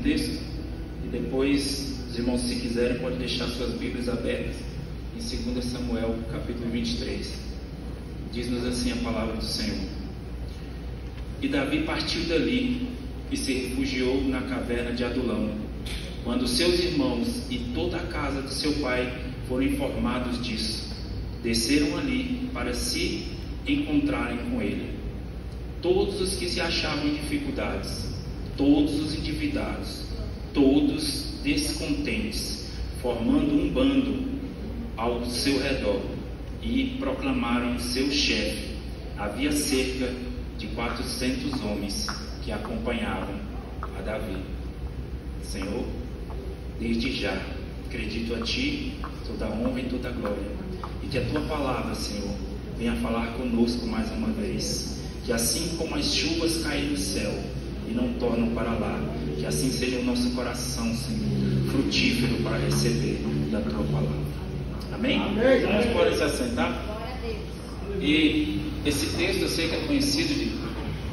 contexto e depois os irmãos, se quiserem, podem deixar suas Bíblias abertas em 2 Samuel, capítulo 23. Diz-nos assim a palavra do Senhor: E Davi partiu dali e se refugiou na caverna de Adulão. Quando seus irmãos e toda a casa de seu pai foram informados disso, desceram ali para se encontrarem com ele. Todos os que se achavam em dificuldades, todos os endividados, todos descontentes, formando um bando ao seu redor, e proclamaram seu chefe. Havia cerca de 400 homens que acompanhavam a Davi. Senhor, desde já acredito a Ti toda a honra e toda a glória, e que a Tua palavra, Senhor, venha falar conosco mais uma vez, que assim como as chuvas caem do céu e não tornam para lá, que assim seja o nosso coração, Senhor, frutífero para receber da Tua palavra. Amém? Amém. Nós podemos se assentar. E esse texto eu sei que é conhecido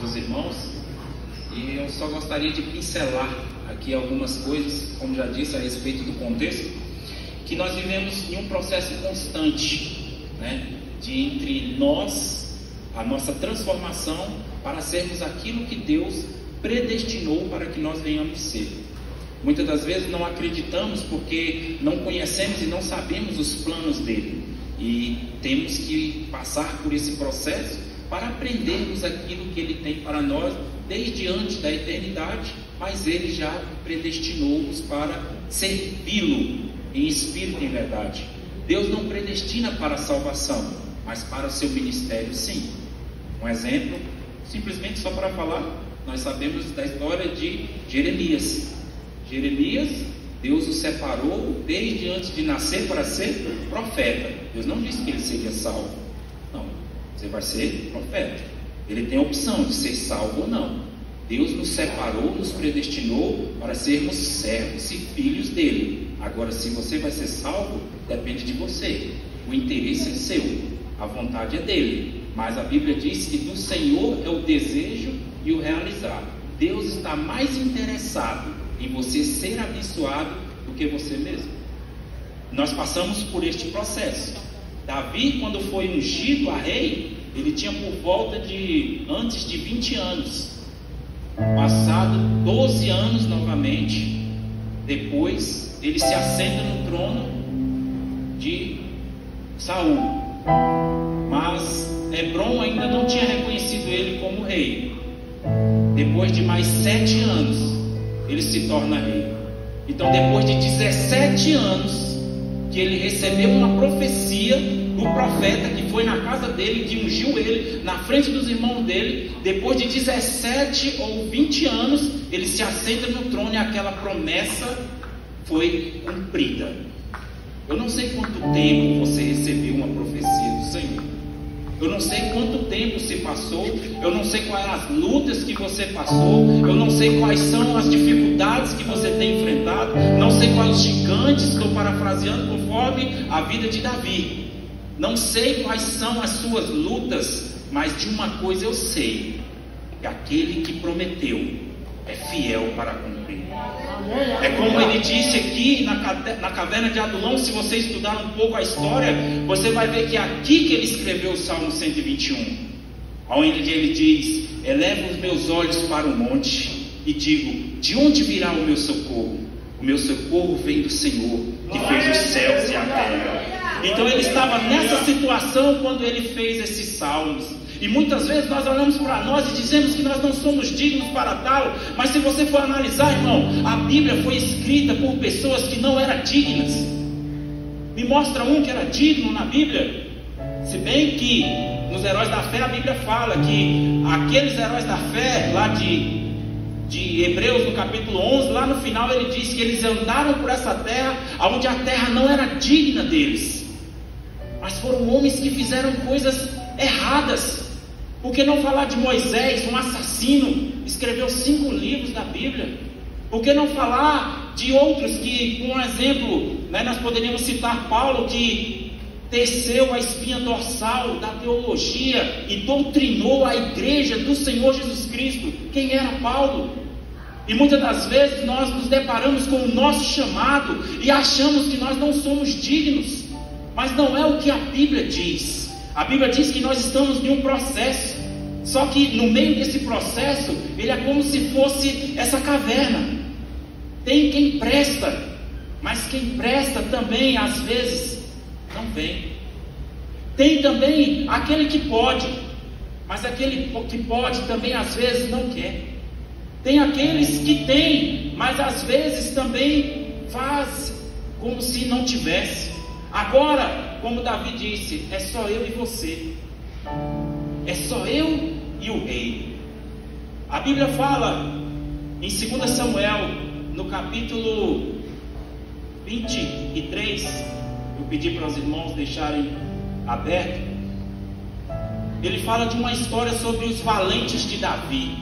dos irmãos, e eu só gostaria de pincelar aqui algumas coisas, como já disse, a respeito do contexto, que nós vivemos em um processo constante, né, de entre nós, a nossa transformação para sermos aquilo que Deus predestinou para que nós venhamos ser. Muitas das vezes não acreditamos porque não conhecemos e não sabemos os planos dele, e temos que passar por esse processo para aprendermos aquilo que ele tem para nós desde antes da eternidade, mas ele já predestinou-nos para servi-lo em espírito e em verdade. Deus não predestina para a salvação, mas para o seu ministério, sim. Um exemplo, simplesmente só para falar, nós sabemos da história de Jeremias. Jeremias, Deus o separou desde antes de nascer para ser profeta. Deus não disse que ele seria salvo. Não, você vai ser profeta. Ele tem a opção de ser salvo ou não. Deus nos separou, nos predestinou para sermos servos e filhos dele. Agora, se você vai ser salvo, depende de você. O interesse é seu, a vontade é dele. Mas a Bíblia diz que do Senhor é o desejo e o realizar. Deus está mais interessado em você ser abençoado do que você mesmo. Nós passamos por este processo. Davi, quando foi ungido a rei, ele tinha por volta de antes de 20 anos. Passado 12 anos novamente, depois ele se assenta no trono de Saul. Mas Hebrom ainda não tinha reconhecido ele como rei. Depois de mais 7 anos, ele se torna rei. Então, depois de 17 anos, que ele recebeu uma profecia do profeta que foi na casa dele, que ungiu ele na frente dos irmãos dele, depois de 17 ou 20 anos, ele se assenta no trono e aquela promessa foi cumprida. Eu não sei quanto tempo você recebeu uma profecia do Senhor. Eu não sei quanto tempo se passou, eu não sei quais as lutas que você passou, eu não sei quais são as dificuldades que você tem enfrentado, não sei quais gigantes, estou parafraseando conforme a vida de Davi. Não sei quais são as suas lutas, mas de uma coisa eu sei, que aquele que prometeu é fiel para cumprir. É como ele disse aqui na caverna de Adulão. Se você estudar um pouco a história, você vai ver que é aqui que ele escreveu o Salmo 121, onde ele diz: elevo os meus olhos para o monte e digo, de onde virá o meu socorro? O meu socorro vem do Senhor, que fez os céus e a terra. Então ele estava nessa situação quando ele fez esses salmos. E muitas vezes nós olhamos para nós e dizemos que nós não somos dignos para tal. Mas se você for analisar, irmão, a Bíblia foi escrita por pessoas que não eram dignas. Me mostra um que era digno na Bíblia. Se bem que nos Heróis da Fé a Bíblia fala que aqueles heróis da fé lá de Hebreus no capítulo 11, lá no final ele diz que eles andaram por essa terra onde a terra não era digna deles. Mas foram homens que fizeram coisas erradas. Por que não falar de Moisés, um assassino, escreveu 5 livros da Bíblia? Por que não falar de outros que, por um exemplo, nós poderíamos citar Paulo, que teceu a espinha dorsal da teologia e doutrinou a igreja do Senhor Jesus Cristo? Quem era Paulo? E muitas das vezes nós nos deparamos com o nosso chamado e achamos que nós não somos dignos. Mas não é o que a Bíblia diz. A Bíblia diz que nós estamos em um processo. Só que no meio desse processo, ele é como se fosse essa caverna. Tem quem presta, mas quem presta também às vezes não vem. Tem também aquele que pode, mas aquele que pode também às vezes não quer. Tem aqueles que têm, mas às vezes também faz como se não tivesse. Agora, como Davi disse, é só eu e você. É só eu e o rei. A Bíblia fala em 2 Samuel, no capítulo 23, eu pedi para os irmãos deixarem aberto. Ele fala de uma história sobre os valentes de Davi.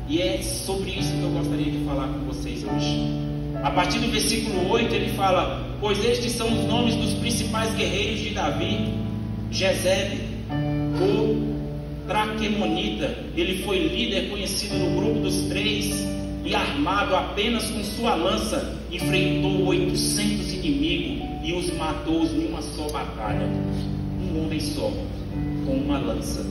E é sobre isso que eu gostaria de falar com vocês hoje. A partir do versículo 8 ele fala: pois estes são os nomes dos principais guerreiros de Davi. Jezebe, o Traquemonita, ele foi líder conhecido no grupo dos 3, e armado apenas com sua lança, enfrentou 800 inimigos e os matou em uma só batalha. Um homem só, com uma lança,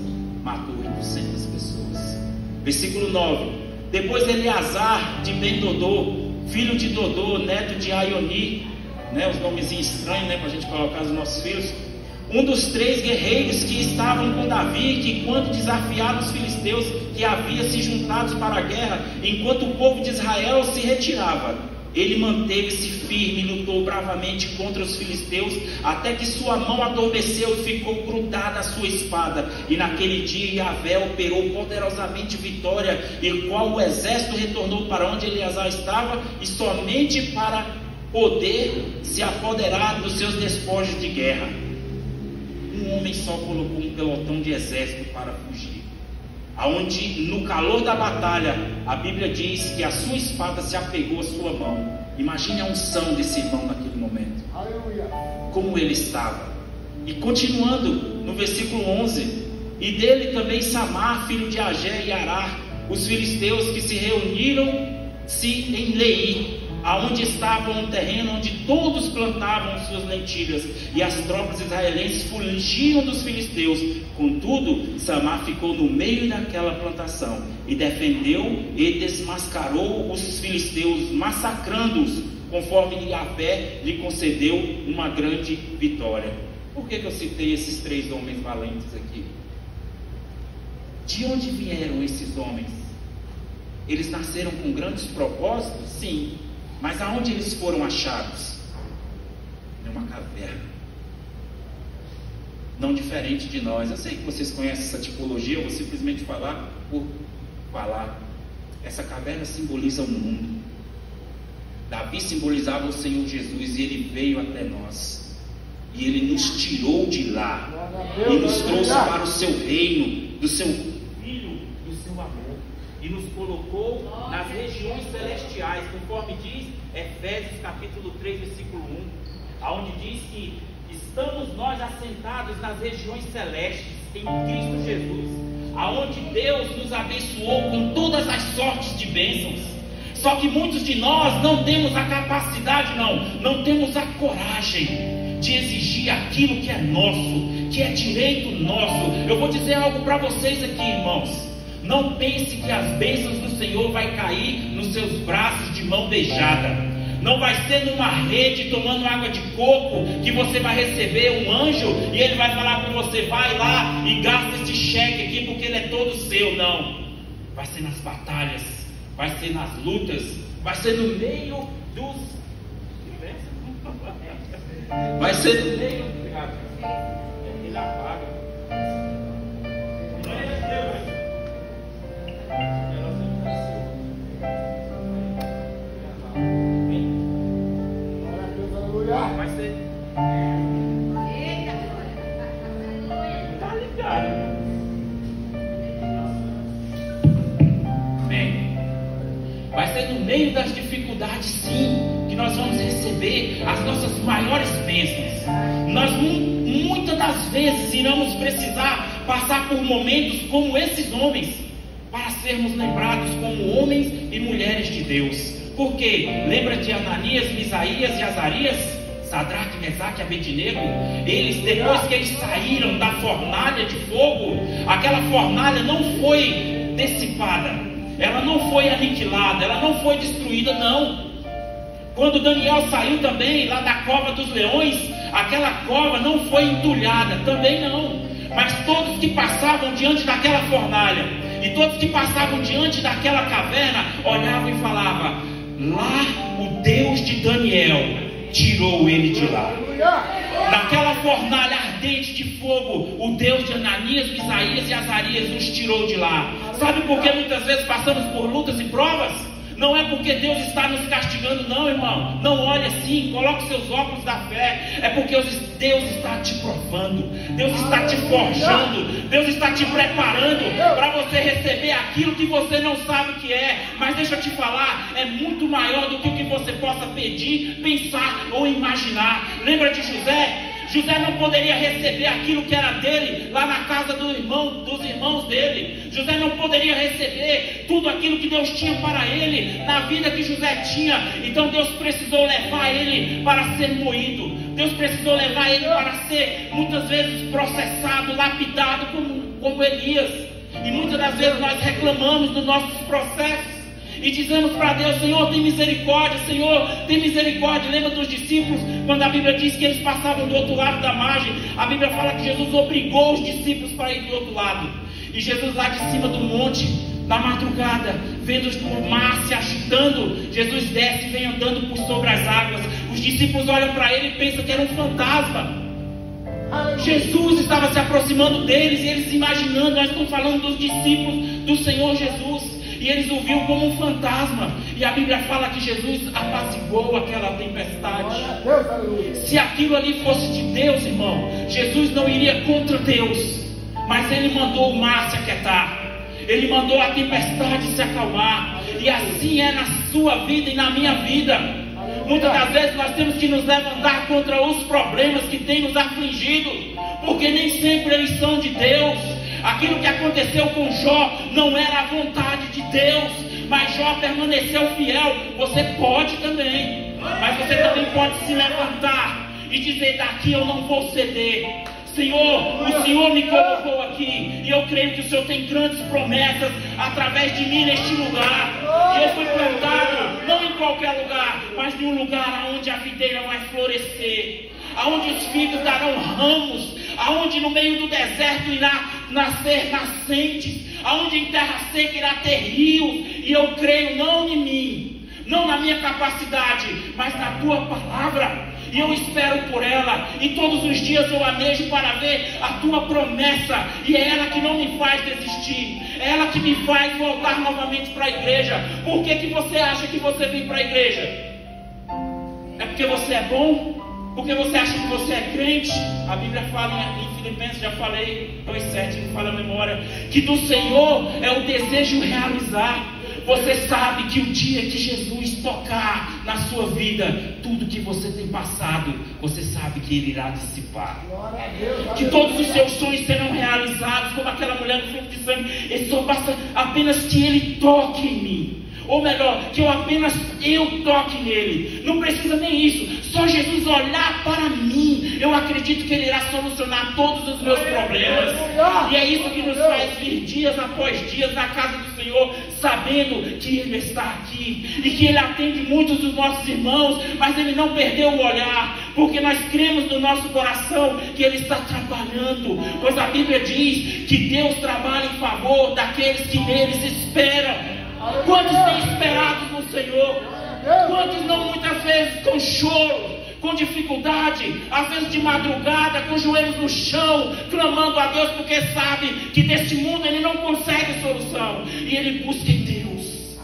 matou 800 pessoas. Versículo 9: depois Eleazar de Ben-Dodô, filho de Dodô, neto de Aioni, os nomezinhos estranhos, para a gente colocar os nossos filhos, um dos 3 guerreiros que estavam com Davi, que quando desafiaram os filisteus que haviam se juntados para a guerra, enquanto o povo de Israel se retirava, ele manteve-se firme e lutou bravamente contra os filisteus, até que sua mão adormeceu e ficou grudada à sua espada. E naquele dia Yahvé operou poderosamente vitória, e qual o exército retornou para onde Eleazar estava, e somente para poder se apoderar dos seus despojos de guerra. Um homem só colocou um pelotão de exército para fugir, aonde no calor da batalha a Bíblia diz que a sua espada se apegou à sua mão. Imagine a unção desse irmão naquele momento. Aleluia. Como ele estava. E continuando no versículo 11: e dele também Samar, filho de Agé e Arar, os filisteus que se reuniram-se em Leí, aonde estava um terreno onde todos plantavam suas lentilhas, e as tropas israelenses fugiam dos filisteus. Contudo, Samar ficou no meio daquela plantação e defendeu e desmascarou os filisteus, massacrando-os, conforme Yahvé lhe concedeu uma grande vitória. Por que eu citei esses 3 homens valentes aqui? De onde vieram esses homens? Eles nasceram com grandes propósitos? Sim. Mas aonde eles foram achados? Em uma caverna. Não diferente de nós. Eu sei que vocês conhecem essa tipologia, eu vou simplesmente falar por falar. Essa caverna simboliza o mundo. Davi simbolizava o Senhor Jesus, e ele veio até nós. E ele nos tirou de lá e nos trouxe para o seu reino, do seu Filho, do seu amor, e nos colocou nas regiões celestiais, conforme diz Efésios capítulo 3, versículo 1, aonde diz que estamos nós assentados nas regiões celestes em Cristo Jesus, aonde Deus nos abençoou com todas as sortes de bênçãos. Só que muitos de nós não temos a capacidade, não temos a coragem de exigir aquilo que é nosso, que é direito nosso. Eu vou dizer algo para vocês aqui, irmãos. Não pense que as bênçãos do Senhor vai cair nos seus braços de mão beijada. Não vai ser numa rede tomando água de coco que você vai receber um anjo e ele vai falar com você: vai lá e gasta esse cheque aqui porque ele é todo seu. Não. Vai ser nas batalhas, vai ser nas lutas, vai ser no meio dos... Vai ser no meio... Ele apaga. Vai ser. Tá ligado? Bem, vai ser no meio das dificuldades, sim, que nós vamos receber as nossas maiores bênçãos. Nós muitas das vezes iremos precisar passar por momentos como esses homens, para sermos lembrados como homens e mulheres de Deus. Por quê? Lembra de Ananias, Misaías e Azarias? Sadraque, Mesaque e Abednego? Eles, depois que eles saíram da fornalha de fogo, aquela fornalha não foi dissipada, ela não foi aniquilada, ela não foi destruída, não. Quando Daniel saiu também lá da cova dos leões, aquela cova não foi entulhada, também não. Mas todos que passavam diante daquela fornalha e todos que passavam diante daquela caverna olhavam e falavam: lá o Deus de Daniel tirou ele de lá. Naquela fornalha ardente de fogo, o Deus de Ananias, Misaías e Azarias os tirou de lá. Sabe por que muitas vezes passamos por lutas e provas? Não é porque Deus está nos castigando, não, irmão. Não olhe assim, coloque seus óculos da fé. É porque Deus está te provando, Deus está te forjando, Deus está te preparando para você receber aquilo que você não sabe o que é. Mas deixa eu te falar, é muito maior do que o que você possa pedir, pensar ou imaginar. Lembra de José? José não poderia receber aquilo que era dele lá na casa dos irmãos dele. José não poderia receber tudo aquilo que Deus tinha para ele na vida que José tinha. Então Deus precisou levar ele para ser moído. Deus precisou levar ele para ser muitas vezes processado, lapidado como Elias. E muitas das vezes nós reclamamos dos nossos processos e dizemos para Deus: Senhor, tem misericórdia, Senhor, tem misericórdia. Lembra dos discípulos, quando a Bíblia diz que eles passavam do outro lado da margem? A Bíblia fala que Jesus obrigou os discípulos para ir do outro lado. E Jesus lá de cima do monte, na madrugada, vendo o mar se agitando, Jesus desce e vem andando por sobre as águas. Os discípulos olham para ele e pensam que era um fantasma. Jesus estava se aproximando deles e eles imaginando, nós estamos falando dos discípulos do Senhor Jesus. E eles o viram como um fantasma. E a Bíblia fala que Jesus apaziguou aquela tempestade. Se aquilo ali fosse de Deus, irmão, Jesus não iria contra Deus, mas ele mandou o mar se aquietar, ele mandou a tempestade se acalmar. E assim é na sua vida e na minha vida. Muitas das vezes nós temos que nos levantar contra os problemas que têm nos afligido, porque nem sempre eles são de Deus. Aquilo que aconteceu com Jó não era a vontade de Deus, mas Jó permaneceu fiel. Você pode também, mas você também pode se levantar e dizer: daqui eu não vou ceder. Senhor, o Senhor me colocou aqui e eu creio que o Senhor tem grandes promessas através de mim neste lugar. E eu fui plantado não em qualquer lugar, mas em um lugar onde a videira vai florescer, aonde os figos darão ramos, aonde no meio do deserto irá nascer nascentes, aonde em terra seca irá ter rios. E eu creio não em mim, não na minha capacidade, mas na tua palavra. E eu espero por ela, e todos os dias eu anejo para ver a tua promessa. E é ela que não me faz desistir, é ela que me faz voltar novamente para a igreja. Por que você acha que você vem para a igreja? É porque você é bom? Porque você acha que você é crente? A Bíblia fala em Filipenses, já falei, 2,7, não fala a memória, que do Senhor é o desejo realizar. Você sabe que o dia que Jesus tocar na sua vida, tudo que você tem passado, você sabe que Ele irá dissipar. Que todos os seus sonhos serão realizados, como aquela mulher no fluxo de sangue. E só basta apenas que Ele toque em mim. Ou melhor, que eu toque nele. Não precisa nem isso. Só Jesus olhar para mim, eu acredito que Ele irá solucionar todos os meus problemas. E é isso que nos faz vir dias após dias na casa do Senhor, sabendo que Ele está aqui e que Ele atende muitos dos nossos irmãos, mas Ele não perdeu o olhar, porque nós cremos no nosso coração que Ele está trabalhando, pois a Bíblia diz que Deus trabalha em favor daqueles que nele se esperam. Quantos têm esperado no Senhor? Quantos não, muitas vezes com choro, com dificuldade, às vezes de madrugada, com os joelhos no chão, clamando a Deus, porque sabe que desse mundo ele não consegue solução, e ele busca em Deus.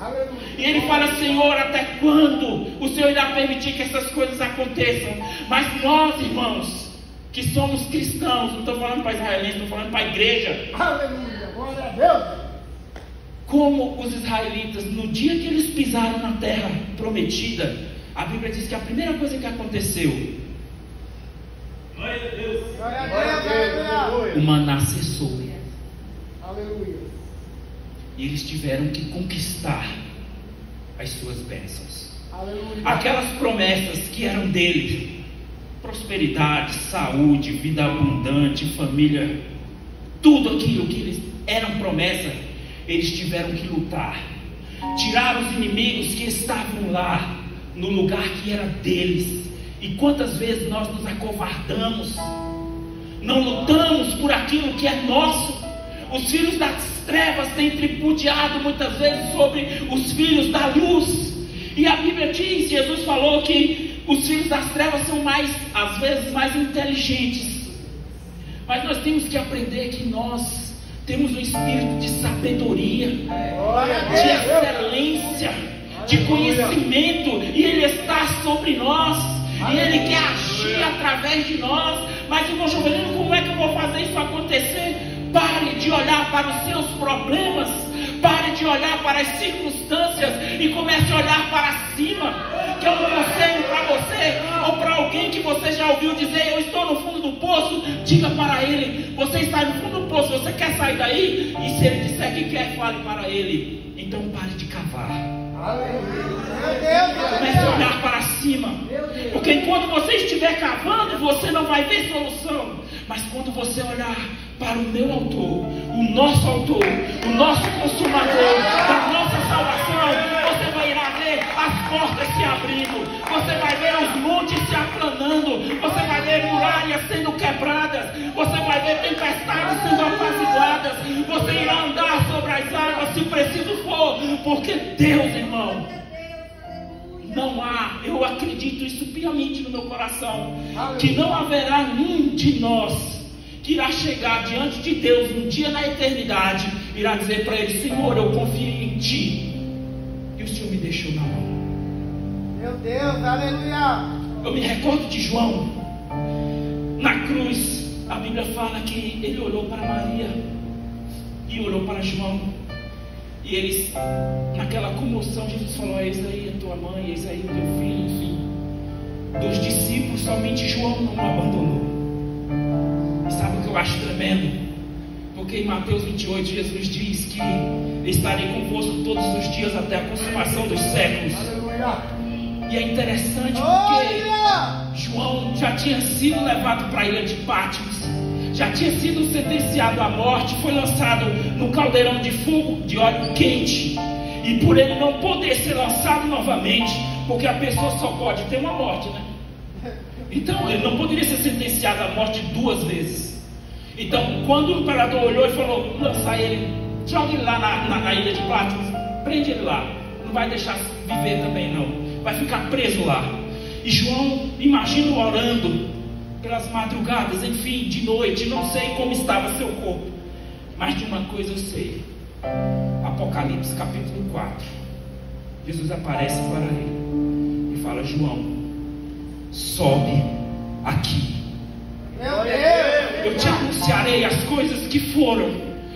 E ele fala: Senhor, até quando o Senhor irá permitir que essas coisas aconteçam? Mas nós, irmãos, que somos cristãos, não estou falando para israelenses, estou falando para a igreja. Aleluia, glória a Deus. Como os israelitas, no dia que eles pisaram na terra prometida, a Bíblia diz que a primeira coisa que aconteceu, glória a Deus, o maná cessou. Aleluia. e eles tiveram que conquistar as suas bênçãos. Aleluia. Aquelas promessas que eram dele, prosperidade, saúde, vida abundante, família, tudo aquilo que eles eram promessa, eles tiveram que lutar, tirar os inimigos que estavam lá no lugar que era deles. E quantas vezes nós nos acovardamos, não lutamos por aquilo que é nosso. Os filhos das trevas têm tripudiado muitas vezes sobre os filhos da luz. E a Bíblia diz, Jesus falou que os filhos das trevas são às vezes mais inteligentes. Mas nós temos que aprender que nós temos um espírito de sabedoria, de excelência, de conhecimento, e Ele está sobre nós, e Ele quer agir através de nós. Mas, irmão Jovelino, como é que eu vou fazer isso acontecer? Pare de olhar para os seus problemas, pare de olhar para as circunstâncias e comece a olhar para cima. Que é um conselho para você ou para alguém que você já ouviu dizer: eu estou no fundo do poço. Diga para ele: você está no fundo do poço, você quer sair daí? E se ele disser que quer, fale para ele: então pare de cavar. Comece a olhar para cima, porque enquanto você estiver cavando, você não vai ver solução. Mas quando você olhar para o meu autor, o nosso consumador da nossa salvação, você vai ver as portas se abrindo, você vai ver os montes se aplanando, você vai ver muralhas sendo quebradas, você vai ver tempestades sendo apaziguadas, você irá andar sobre as águas se preciso for, porque Deus, irmão, não há, eu acredito isso piamente no meu coração, que não haverá nenhum de nós que irá chegar diante de Deus um dia na eternidade, irá dizer para Ele: Senhor, eu confio em Ti, e o Senhor me deixou na mão. Meu Deus, aleluia. Eu me recordo de João, na cruz, a Bíblia fala que ele olhou para Maria, e olhou para João, e eles, naquela comoção, Jesus falou: eis aí a tua mãe, eis aí o teu filho, enfim. Dos discípulos, somente João não o abandonou. E sabe o que eu acho tremendo? Porque em Mateus 28, Jesus diz que estarei convosco todos os dias até a consumação dos séculos. Aleluia. E é interessante porque João já tinha sido levado para a ilha de Patmos, já tinha sido sentenciado à morte, foi lançado no caldeirão de fogo de óleo quente. E por ele não poder ser lançado novamente, porque a pessoa só pode ter uma morte, né? Então ele não poderia ser sentenciado à morte 2 vezes. Então quando o imperador olhou e falou: lança ele, joga ele lá na ilha de Patmos, prende ele lá, não vai deixar viver também não, vai ficar preso lá. E João, imagino orando pelas madrugadas, enfim, de noite, não sei como estava seu corpo, mas de uma coisa eu sei. Apocalipse capítulo 4, Jesus aparece para ele e fala: João, sobe aqui, Meu Deus. eu te anunciarei as coisas que foram,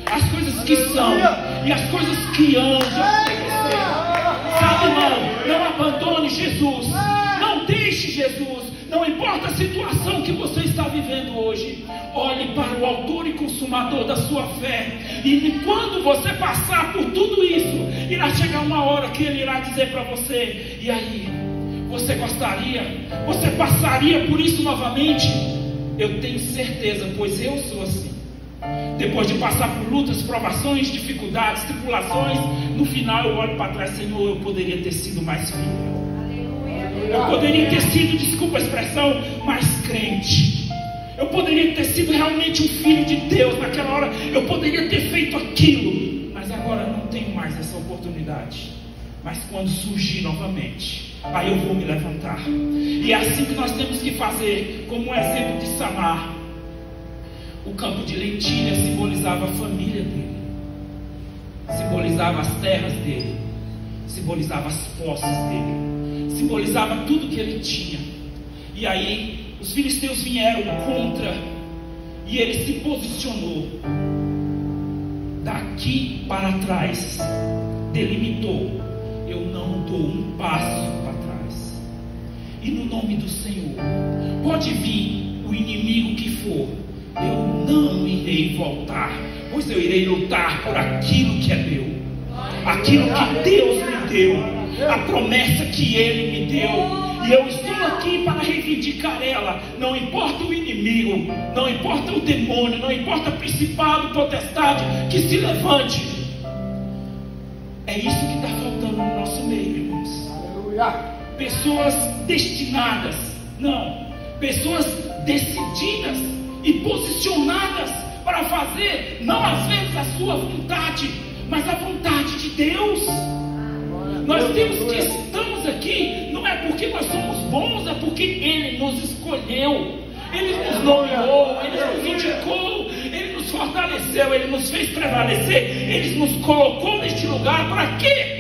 as coisas que são e as coisas que hão de acontecer. Sabe, irmão, não abandone Jesus, não deixe Jesus. Não importa a situação que você está vivendo hoje, olhe para o autor e consumador da sua fé. E quando você passar por tudo isso, irá chegar uma hora que Ele irá dizer para você: e aí, você gostaria? Você passaria por isso novamente? Eu tenho certeza, pois eu sou assim. Depois de passar por lutas, provações, dificuldades, tribulações, no final eu olho para trás: Senhor, eu poderia ter sido mais fiel. Eu poderia ter sido, desculpa a expressão, mais crente. Eu poderia ter sido realmente um filho de Deus naquela hora. Eu poderia ter feito aquilo, mas agora não tenho mais essa oportunidade. Mas quando surgir novamente, aí eu vou me levantar. E é assim que nós temos que fazer, como um exemplo de Samar. O campo de lentilha simbolizava a família dele, simbolizava as terras dele, simbolizava as posses dele, simbolizava tudo que ele tinha. E aí os filisteus vieram contra, e ele se posicionou daqui para trás, delimitou: eu não dou um passo para trás. E no nome do Senhor, pode vir o inimigo que for, eu não irei voltar, pois eu irei lutar por aquilo que é meu. aquilo que Deus me deu, a promessa que Ele me deu. E eu estou aqui para reivindicar ela. Não importa o inimigo, não importa o demônio, não importa o principado, potestade que se levante. É isso que está faltando no nosso meio, irmãos. Pessoas destinadas, não, pessoas decididas e posicionadas para fazer, não às vezes a sua vontade, mas a vontade de Deus. Nós temos que estamos aqui, não é porque nós somos bons, é porque Ele nos escolheu, Ele nos nomeou, Ele nos indicou, Ele nos fortaleceu, Ele nos fez prevalecer, Ele nos colocou neste lugar para quê?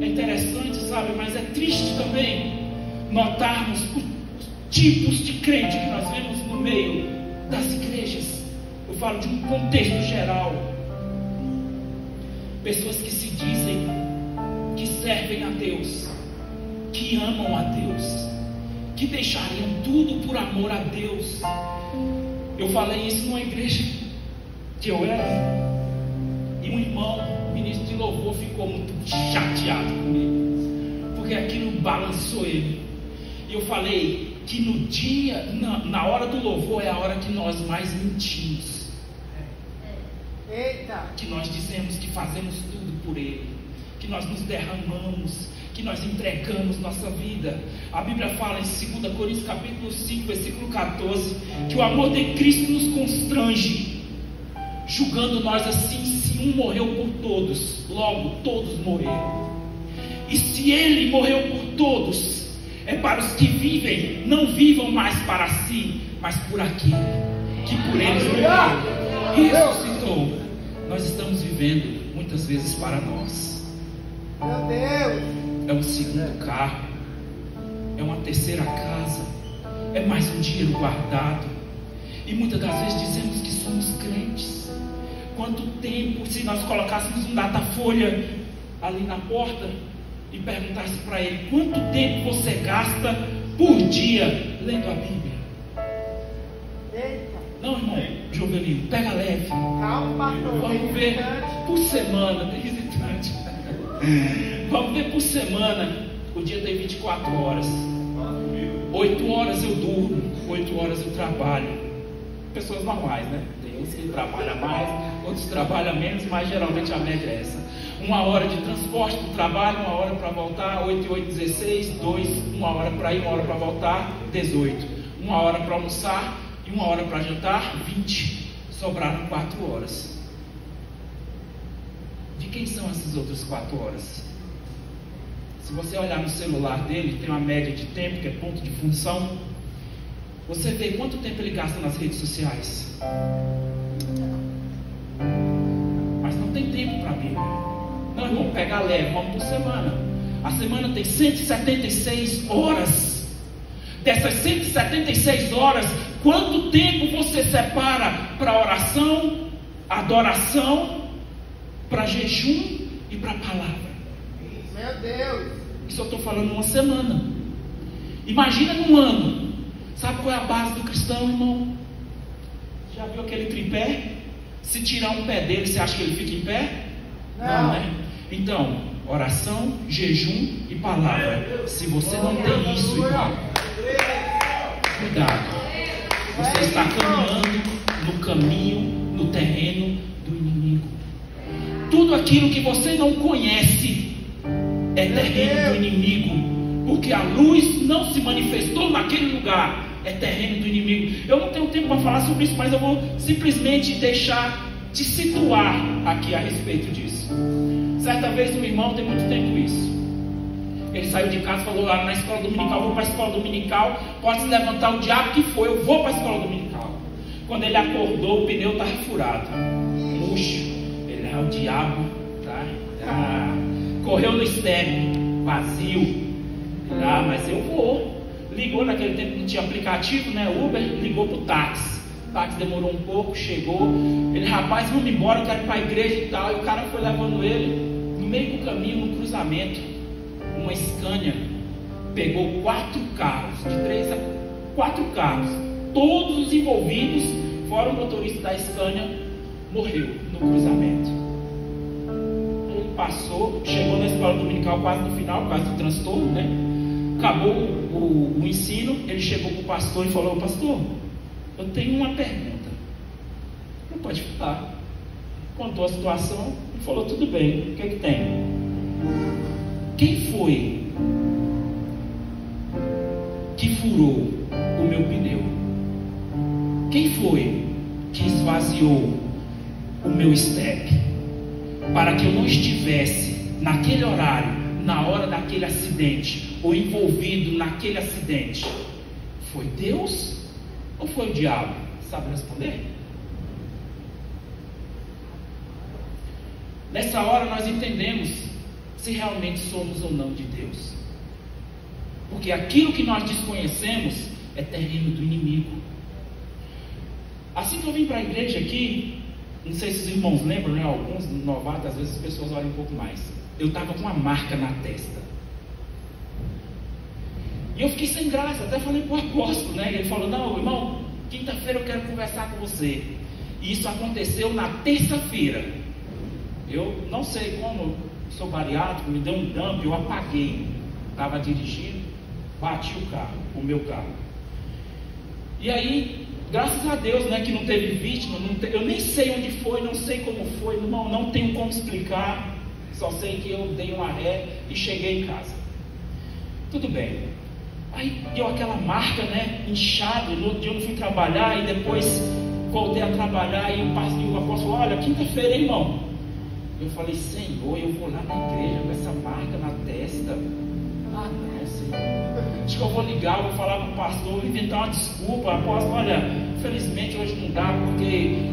É interessante, sabe, mas é triste também notarmos os tipos de crente que nós vemos no meio das igrejas. Eu falo de um contexto geral. Pessoas que se dizem que servem a Deus, que amam a Deus, que deixariam tudo por amor a Deus. Eu falei isso numa igreja que eu era, e um irmão, ministro de louvor, ficou muito chateado comigo, porque aquilo balançou ele. E eu falei que no dia, na hora do louvor, é a hora que nós mais mentimos. Eita. Que nós dizemos que fazemos tudo por Ele, que nós nos derramamos, que nós entregamos nossa vida. A Bíblia fala em 2 Coríntios capítulo 5, versículo 14, que o amor de Cristo nos constrange, julgando nós assim: se um morreu por todos, logo todos morreram. E se Ele morreu por todos, é para os que vivem, não vivam mais para si, mas por aquele que por eles morreu e ressuscitou. Nós estamos vivendo muitas vezes para nós. Meu Deus. É um segundo carro, é uma terceira casa, é mais um dinheiro guardado. E muitas das vezes dizemos que somos crentes. Quanto tempo, se nós colocássemos um datafolha ali na porta e perguntasse para ele: quanto tempo você gasta por dia lendo a Bíblia? Eita. Não, irmão Jovelino, pega leve. Calma, pastor. Vamos ver por semana, tem visitante. Vamos ver por semana. O dia tem 24 horas. 8 horas eu durmo, 8 horas eu trabalho. Pessoas normais, né? Tem uns que trabalham mais, outros trabalham menos, mas geralmente a média é essa. 1 hora de transporte para o trabalho, 1 hora para voltar, 8 e 8, 16, 2, 1 hora para ir, 1 hora para voltar, 18. 1 hora para almoçar e 1 hora para jantar, 20. Sobraram 4 horas. De quem são essas outras 4 horas? Se você olhar no celular dele, tem uma média de tempo, que é ponto de função. Você vê quanto tempo ele gasta nas redes sociais. Mas não tem tempo para a Bíblia. Não, irmão, pega leve, vamos por semana. A semana tem 176 horas. Dessas 176 horas, quanto tempo você separa para oração, adoração, para jejum e para a palavra? Meu Deus. Isso eu estou falando uma semana. Imagina num ano. Sabe qual é a base do cristão, irmão? Já viu aquele tripé? Se tirar um pé dele, você acha que ele fica em pé? Não, né? Então, oração, jejum e palavra. Se você não tem isso, irmão, cuidado. Você está caminhando no caminho, no terreno do inimigo. Tudo aquilo que você não conhece é terreno do inimigo, porque a luz não se manifestou naquele lugar. É terreno do inimigo. Eu não tenho tempo para falar sobre isso, mas eu vou simplesmente deixar te situar aqui a respeito disso. Certa vez um irmão, tem muito tempo isso, ele saiu de casa e falou lá na escola dominical: vou para a escola dominical, pode se levantar o diabo que for, eu vou para a escola dominical. Quando ele acordou, o pneu estava furado, murcho. Ele: o diabo, tá? Correu no step, vazio. Mas eu vou. Ligou, naquele tempo não tinha aplicativo, né? Uber, ligou pro táxi. O táxi demorou um pouco, chegou. Ele: rapaz, vamos embora, eu quero ir para a igreja e tal. E o cara foi levando ele. No meio do caminho, no cruzamento, uma Scania pegou 4 carros, de 3 a 4 carros. Todos os envolvidos, fora o motorista da Scania, morreu no cruzamento. passou, chegou na escola dominical quase no final, quase do transtorno, né? Acabou o ensino, ele chegou para o pastor e falou: pastor, eu tenho uma pergunta. Não pode falar. Contou a situação e falou: tudo bem, o que é que tem? Quem foi que furou o meu pneu? Quem foi que esvaziou o meu step para que eu não estivesse naquele horário, na hora daquele acidente, ou envolvido naquele acidente? Foi Deus ou foi o diabo? Sabe responder? Nessa hora nós entendemos se realmente somos ou não de Deus, porque aquilo que nós desconhecemos é terreno do inimigo. Assim que eu vim para a igreja aqui, não sei se os irmãos lembram, né? Alguns novatos, às vezes as pessoas olham um pouco mais. Eu estava com uma marca na testa. E eu fiquei sem graça, até falei para o apóstolo, né? Ele falou: não, irmão, quinta-feira eu quero conversar com você. E isso aconteceu na terça-feira. Eu não sei como, sou bariátrico, me deu um dump, eu apaguei. Estava dirigindo, bati o meu carro. E aí, graças a Deus, né, que não teve vítima, eu nem sei onde foi, não sei como foi, não tenho como explicar. Só sei que eu dei uma ré e cheguei em casa. Tudo bem. Aí deu aquela marca, né, inchada. No outro dia eu não fui trabalhar e depois voltei a trabalhar e o apóstolo falou: olha, quinta-feira, irmão. Eu falei: Senhor, eu vou lá na igreja com essa marca na testa. Ah, não, Senhor. Acho que eu vou ligar, vou falar com o pastor, vou inventar uma desculpa. Apóstolo, olha, infelizmente hoje não dá, porque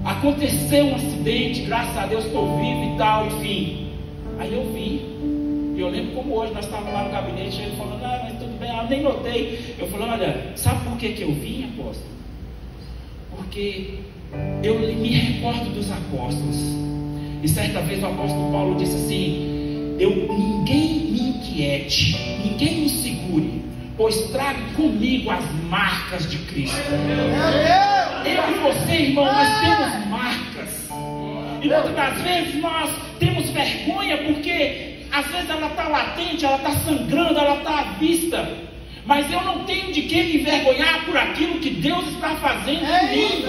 aconteceu um acidente, graças a Deus estou vivo e tal, enfim. Aí eu vim. E eu lembro como hoje nós estávamos lá no gabinete, ele falando: ah, mas tudo bem, eu nem notei. Eu falei: olha, sabe por que eu vim, apóstolo? Porque eu me recordo dos apóstolos. E certa vez o apóstolo Paulo disse assim: ninguém me inquiete, ninguém me segure, pois trago comigo as marcas de Cristo. Eu e você, irmão, nós temos marcas. E muitas das vezes nós temos vergonha, porque às vezes ela está latente, ela está sangrando, ela está à vista. Mas eu não tenho de que me envergonhar por aquilo que Deus está fazendo em mim.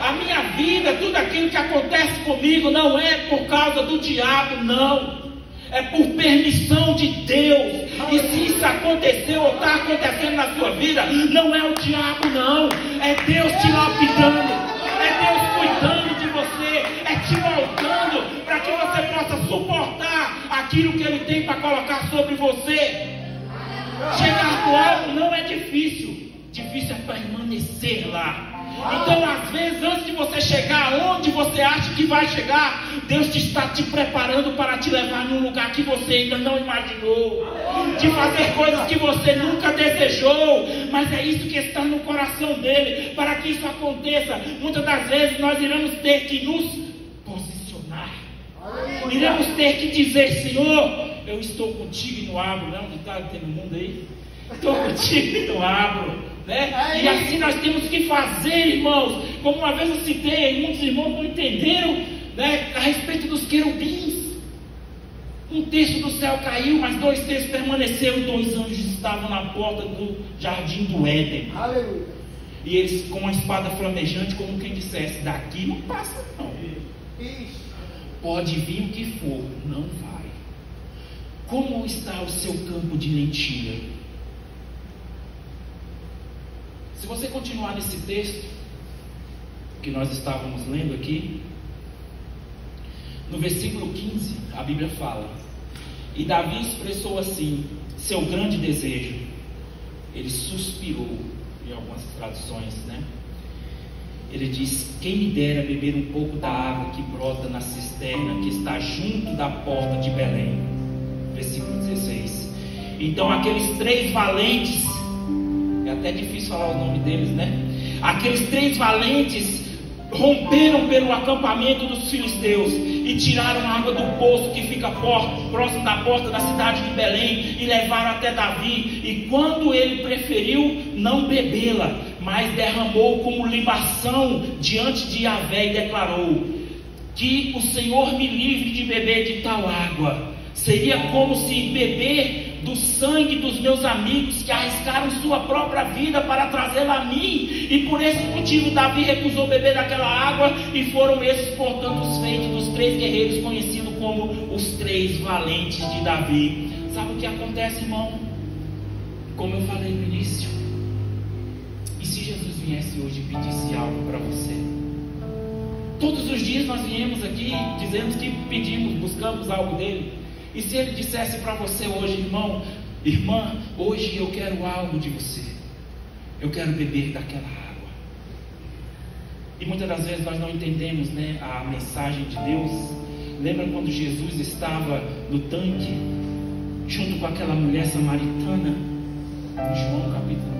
A minha vida, tudo aquilo que acontece comigo, não é por causa do diabo, não. É por permissão de Deus. E se isso aconteceu ou está acontecendo na sua vida, não é o diabo, não. É Deus te lapidando. É Deus cuidando de você. É te moldando para que você possa suportar aquilo que Ele tem para colocar sobre você. Chegar no alto não é difícil. Difícil é permanecer lá. Então, às vezes, antes de você chegar onde você acha que vai chegar, Deus está te preparando para te levar num lugar que você ainda não imaginou, de fazer coisas que você nunca desejou, mas é isso que está no coração dele. Para que isso aconteça, muitas das vezes nós iremos ter que nos posicionar, iremos ter que dizer: Senhor, eu estou contigo e não abro. Não, onde está tendo mundo aí? Estou contigo e não abro. Né? E assim nós temos que fazer, irmãos. Como uma vez eu citei, muitos irmãos não entenderam, né, a respeito dos querubins. Um terço do céu caiu, mas 2 terços permaneceu. E 2 anjos estavam na porta do jardim do Éden. Aleluia. E eles com uma espada flamejante, como quem dissesse: daqui não passa não. Pode vir o que for, não vai. Como está o seu campo de lentilha? Se você continuar nesse texto que nós estávamos lendo aqui, no versículo 15, a Bíblia fala: e Davi expressou assim seu grande desejo. Ele suspirou, em algumas traduções, né? Ele diz: quem me dera beber um pouco da água que brota na cisterna que está junto da porta de Belém. Versículo 16. Então aqueles 3 valentes, é até difícil falar o nome deles, né? Aqueles 3 valentes romperam pelo acampamento dos filisteus e tiraram a água do poço que fica próximo da porta da cidade de Belém e levaram até Davi. E quando ele preferiu não bebê-la, mas derramou como libação diante de Yahvé e declarou: que o Senhor me livre de beber de tal água. Seria como se beber do sangue dos meus amigos que arriscaram sua própria vida para trazê-la a mim. E por esse motivo Davi recusou beber daquela água. E foram esses, portanto, os feitos dos 3 guerreiros, conhecidos como os 3 valentes de Davi. Sabe o que acontece, irmão? Como eu falei no início, e se Jesus viesse hoje e pedisse algo para você? Todos os dias nós viemos aqui, dizemos que pedimos, buscamos algo dele. E se ele dissesse para você hoje, irmão, irmã, hoje eu quero algo de você, eu quero beber daquela água. E muitas das vezes nós não entendemos, né, a mensagem de Deus. Lembra quando Jesus estava no tanque, junto com aquela mulher samaritana, em João capítulo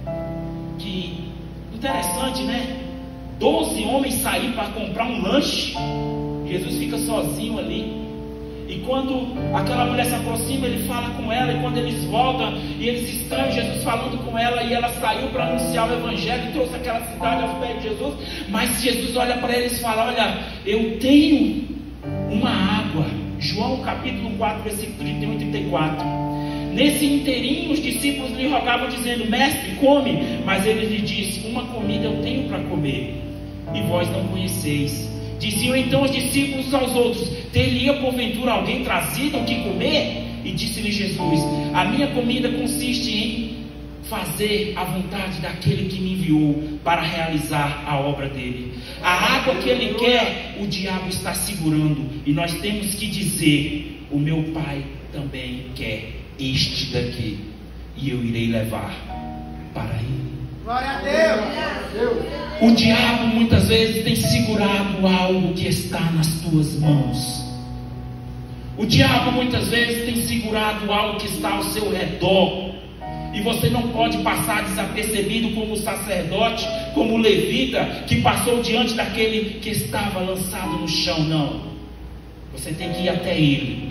4? Que interessante, né? 12 homens saíram para comprar um lanche, Jesus fica sozinho ali. E quando aquela mulher se aproxima, ele fala com ela. E quando eles voltam e eles estão, Jesus falando com ela, e ela saiu para anunciar o evangelho e trouxe aquela cidade aos pés de Jesus. Mas Jesus olha para eles e fala: olha, eu tenho uma água. João capítulo 4, versículo 31 e 34. Nesse inteirinho os discípulos lhe rogavam, dizendo: mestre, come. Mas ele lhe disse: uma comida eu tenho para comer, e vós não conheceis. Diziam então os discípulos aos outros: teria porventura alguém trazido o que comer? E disse-lhe Jesus: a minha comida consiste em fazer a vontade daquele que me enviou para realizar a obra dele. A água que ele quer, o diabo está segurando, e nós temos que dizer: o meu Pai também quer este daqui, e eu irei levar para ele. Glória a Deus. O diabo muitas vezes tem segurado algo que está nas tuas mãos. O diabo muitas vezes tem segurado algo que está ao seu redor. E você não pode passar desapercebido como o sacerdote, como o levita, que passou diante daquele que estava lançado no chão. Não. Você tem que ir até ele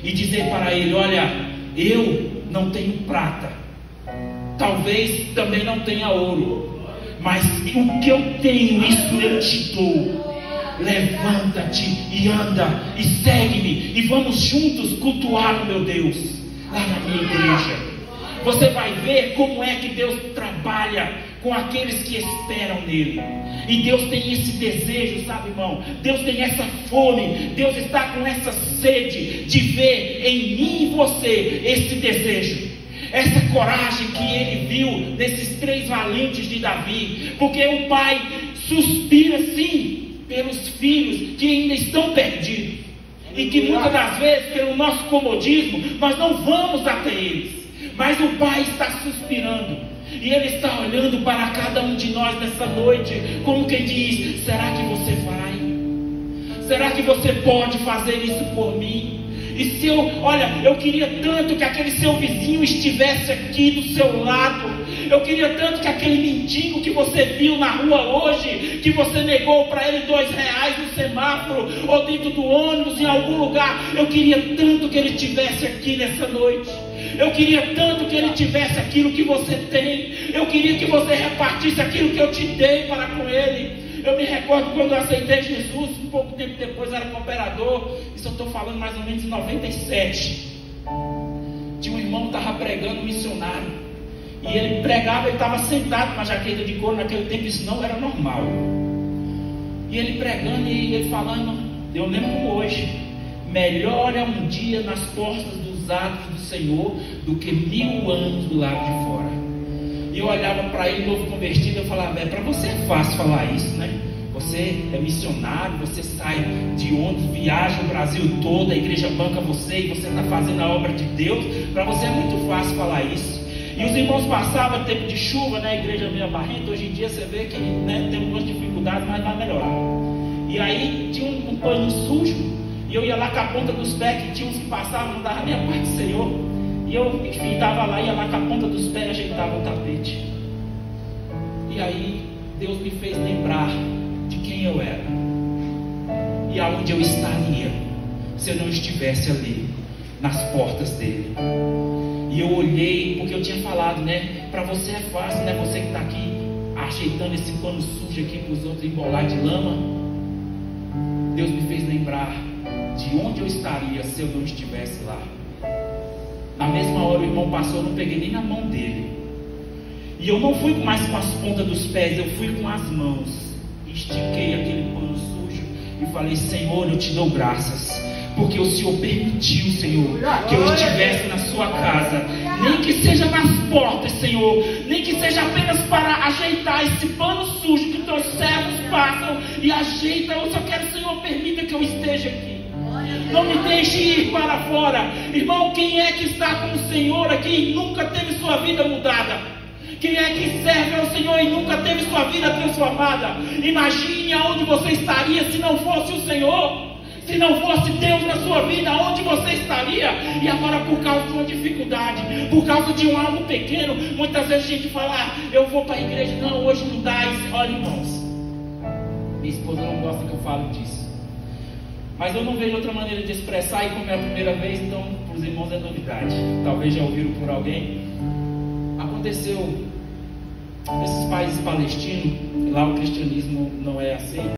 e dizer para ele: olha, eu não tenho prata, talvez também não tenha ouro, mas o que eu tenho, isso eu te dou. Levanta-te e anda e segue-me, e vamos juntos cultuar o meu Deus lá na minha igreja. Você vai ver como é que Deus trabalha com aqueles que esperam nele. E Deus tem esse desejo, sabe, irmão? Deus tem essa fome. Deus está com essa sede de ver em mim e você esse desejo, essa coragem que ele viu nesses 3 valentes de Davi. Porque o pai suspira sim pelos filhos que ainda estão perdidos, e que muitas das vezes, pelo nosso comodismo, nós não vamos até eles. Mas o pai está suspirando, e ele está olhando para cada um de nós nessa noite, como quem diz: será que você vai? Será que você pode fazer isso por mim? E se eu queria tanto que aquele seu vizinho estivesse aqui do seu lado. Eu queria tanto que aquele mendigo que você viu na rua hoje, que você negou para ele R$2 no semáforo, ou dentro do ônibus, em algum lugar, eu queria tanto que ele estivesse aqui nessa noite. Eu queria tanto que ele tivesse aquilo que você tem. Eu queria que você repartisse aquilo que eu te dei para com ele. Eu me recordo quando eu aceitei Jesus, um pouco tempo depois era cooperador. Isso eu estou falando mais ou menos em 97. Tinha um irmão que estava pregando, missionário, e ele pregava, ele estava sentado com a jaqueta de couro. Naquele tempo isso não era normal. E ele pregando e ele falando, eu lembro como hoje: melhor é um dia nas portas dos atos do Senhor do que 1000 anos do lado de fora. E eu olhava para ele, novo convertido, eu falava: para você é fácil falar isso, né? Você é missionário, você sai de ônibus, viaja o Brasil todo, a igreja banca você e você está fazendo a obra de Deus. Para você é muito fácil falar isso. E os irmãos passavam tempo de chuva, né? A igreja meio barrenta. Hoje em dia você vê que, né, tem algumas dificuldades, mas vai melhorar. E aí tinha um paninho sujo, e eu ia lá com a ponta dos pés, que tinha uns que passavam, não dava nem a paz do Senhor. E eu, enfim, estava lá, ia lá com a ponta dos pés, ajeitava o tapete. E aí Deus me fez lembrar de quem eu era e aonde eu estaria se eu não estivesse ali nas portas dele. E eu olhei, porque eu tinha falado, né? Para você é fácil, né? Você que está aqui ajeitando esse pano sujo aqui para os outros embolar de lama. Deus me fez lembrar de onde eu estaria se eu não estivesse lá. Na mesma hora o irmão passou, eu não peguei nem na mão dele. E eu não fui mais com as pontas dos pés, eu fui com as mãos. Estiquei aquele pano sujo e falei: Senhor, eu te dou graças, porque o Senhor permitiu, Senhor, que eu estivesse na sua casa. Nem que seja nas portas, Senhor, nem que seja apenas para ajeitar esse pano sujo que teus servos passam e ajeitam. Eu só quero, Senhor, permita que eu esteja aqui. Não me deixe ir para fora. Irmão, quem é que está com o Senhor aqui e nunca teve sua vida mudada? Quem é que serve ao Senhor e nunca teve sua vida transformada? Imagine aonde você estaria se não fosse o Senhor. Se não fosse Deus na sua vida, onde você estaria? E agora, por causa de uma dificuldade, por causa de um algo pequeno, muitas vezes a gente fala: eu vou para a igreja, não, hoje não dá. Olha, irmãos, minha esposa não gosta que eu fale disso, mas eu não vejo outra maneira de expressar, e como é a primeira vez, então para os irmãos é novidade. Talvez já ouviram por alguém. Aconteceu nesses países palestinos, lá o cristianismo não é assim.